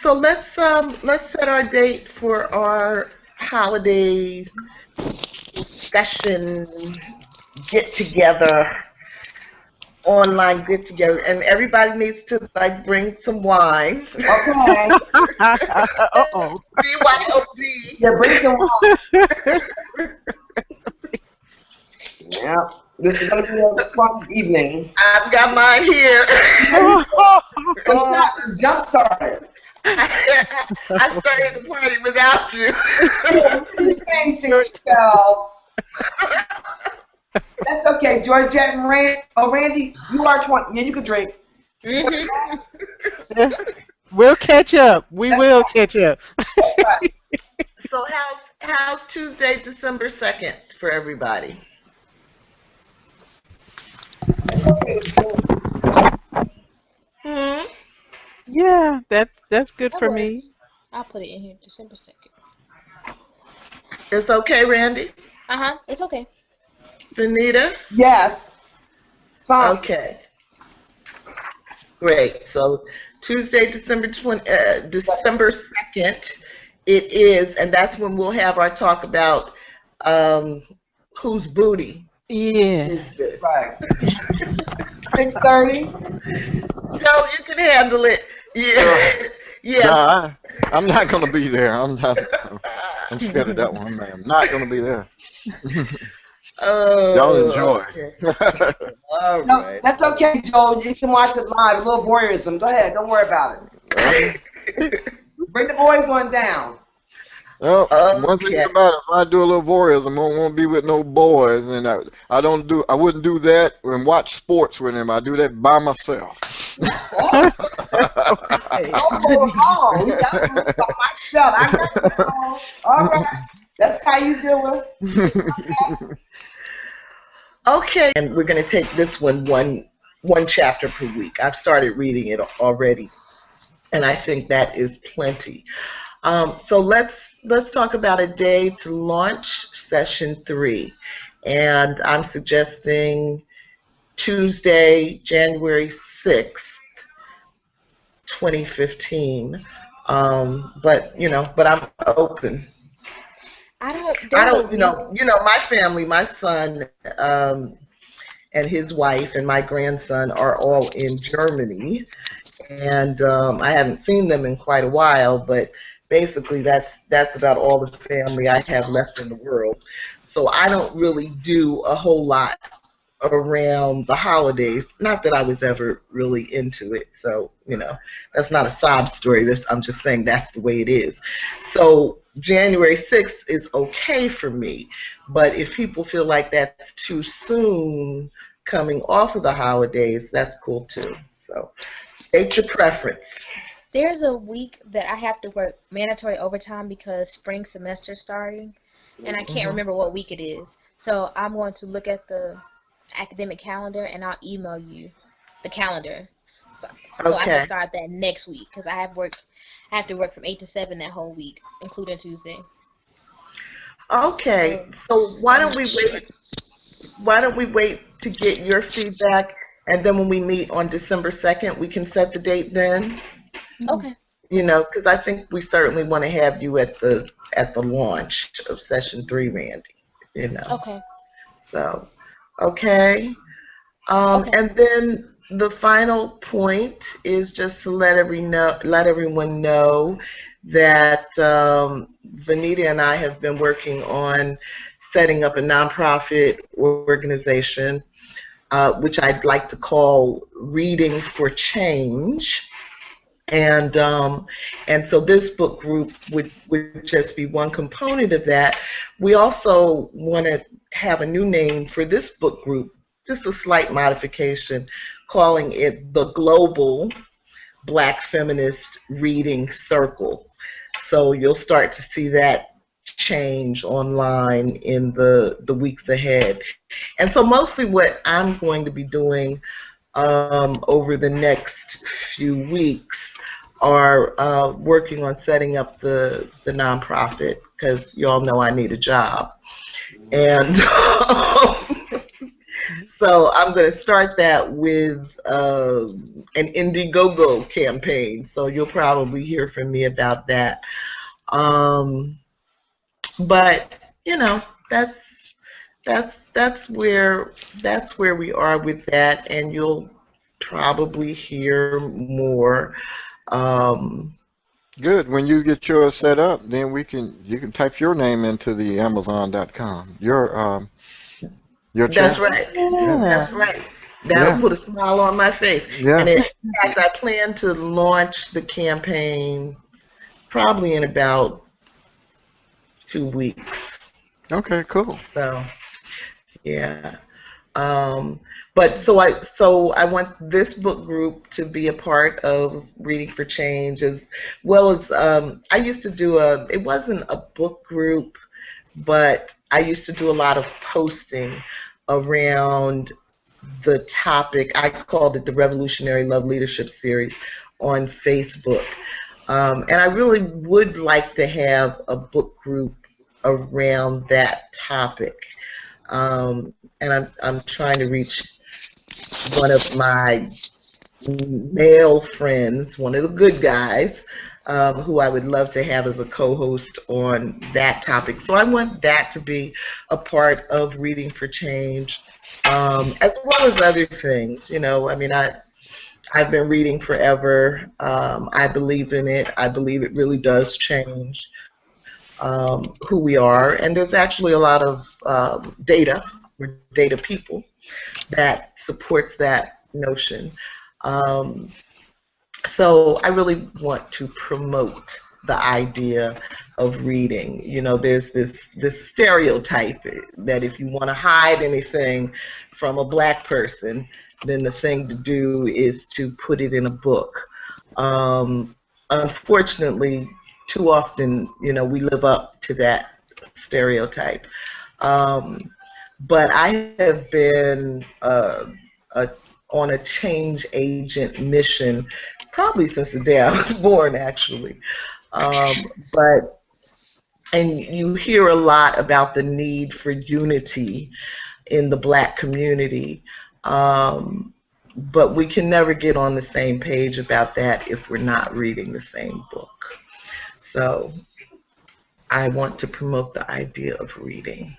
So let's set our date for our holiday discussion get together, online get together, and everybody needs to like bring some wine. Okay. Uh-oh. BYOB. Yeah, bring some wine. Yeah. This is going to be a fun evening. I've got mine here. It's not jump started. I started the party without you. You say anything, Michelle. That's okay. Georgette and Randy. Oh, Randy, you are 20. Yeah, you can drink. We'll catch up. We will catch up. Right. So how's Tuesday, December 2nd for everybody? Hmm? Yeah, that's good That for works. me. I'll put it in here, December 2nd. It's okay, Randy? It's okay. Venita? Yes. Fine. Okay. Great. So Tuesday, December 2nd, it is, and that's when we'll have our talk about whose booty Yeah. is this. Right. 6:30. No, you can handle it. Yeah. Yeah. Nah, I'm not gonna be there. I'm scared of that one, man. I'm not gonna be there. Oh, Y'all enjoy. okay. All No, right. that's okay, Joe. You can watch it live. A little voyeurism. Go ahead. Don't worry about it. Bring the boys on down. Well, one thing Okay. about it, if I do a little voyeurism, I won't be with no boys, and I wouldn't do that and watch sports with them. I do that by myself. What? Okay. Oh, that's by myself. I got it all. All right. That's how you do it. Okay. And we're going to take this one chapter per week. I've started reading it already, and I think that is plenty. So let's talk about a day to launch session 3, and I'm suggesting Tuesday, January 6th, 2015. But I'm open. I don't. I There's a don't, my family, my son, and his wife and my grandson are all in Germany, and I haven't seen them in quite a while, but basically that's about all the family I have left in the world. So I don't really do a whole lot around the holidays. Not that I was ever really into it. So, that's not a sob story. I'm just saying that's the way it is. So January 6th is okay for me. But if people feel like that's too soon coming off of the holidays, that's cool too. So state your preference. There's a week that I have to work mandatory overtime because spring semester starting, and I can't remember what week it is. So I'm going to look at the academic calendar and I'll email you the calendar. So I Okay. can start that next week because I have to work from 8 to 7 that whole week, including Tuesday. Okay. So why don't we wait? Why don't we wait to get your feedback, and then when we meet on December 2nd, we can set the date then? Okay. Because I think we certainly want to have you at the launch of session 3, Randy. Okay. So, okay. Okay. And then the final point is just to let everyone know that Venita and I have been working on setting up a nonprofit organization, which I'd like to call Reading for Change. And so this book group would just be one component of that. We also want to have a new name for this book group, just a slight modification, calling it the Global Black Feminist Reading Circle. So you'll start to see that change online in the weeks ahead. And so mostly what I'm going to be doing over the next few weeks are working on setting up the nonprofit, because you all know I need a job. And So I'm going to start that with an Indiegogo campaign. So you'll probably hear from me about that. Um, but you know, that's where we are with that, and you'll probably hear more. Um, Good. When you get yours set up, then you can type your name into the Amazon.com. Your that's chapter. right. Yeah. Yeah. That's right. That'll Yeah. put a smile on my face. Yeah. And in fact, I plan to launch the campaign probably in about 2 weeks. Okay. Cool. So yeah. Um, but so I want this book group to be a part of Reading for Change, as well as I used to do it wasn't a book group, but I used to do a lot of posting around the topic. I called it the Revolutionary Love Leadership Series on Facebook. And I really would like to have a book group around that topic. And I'm trying to reach one of my male friends, one of the good guys, who I would love to have as a co-host on that topic. So I want that to be a part of Reading for Change, as well as other things. You know, I mean, I've been reading forever. I believe in it. I believe it really does change who we are. And there's actually a lot of data, we're data people, that supports that notion. Um, so I really want to promote the idea of reading. You know, there's this stereotype that if you want to hide anything from a black person, then the thing to do is to put it in a book. Unfortunately, too often, you know, we live up to that stereotype. Um, but I have been a, on a change agent mission probably since the day I was born, actually. But and you hear a lot about the need for unity in the black community, but we can never get on the same page about that if we're not reading the same book. So I want to promote the idea of reading.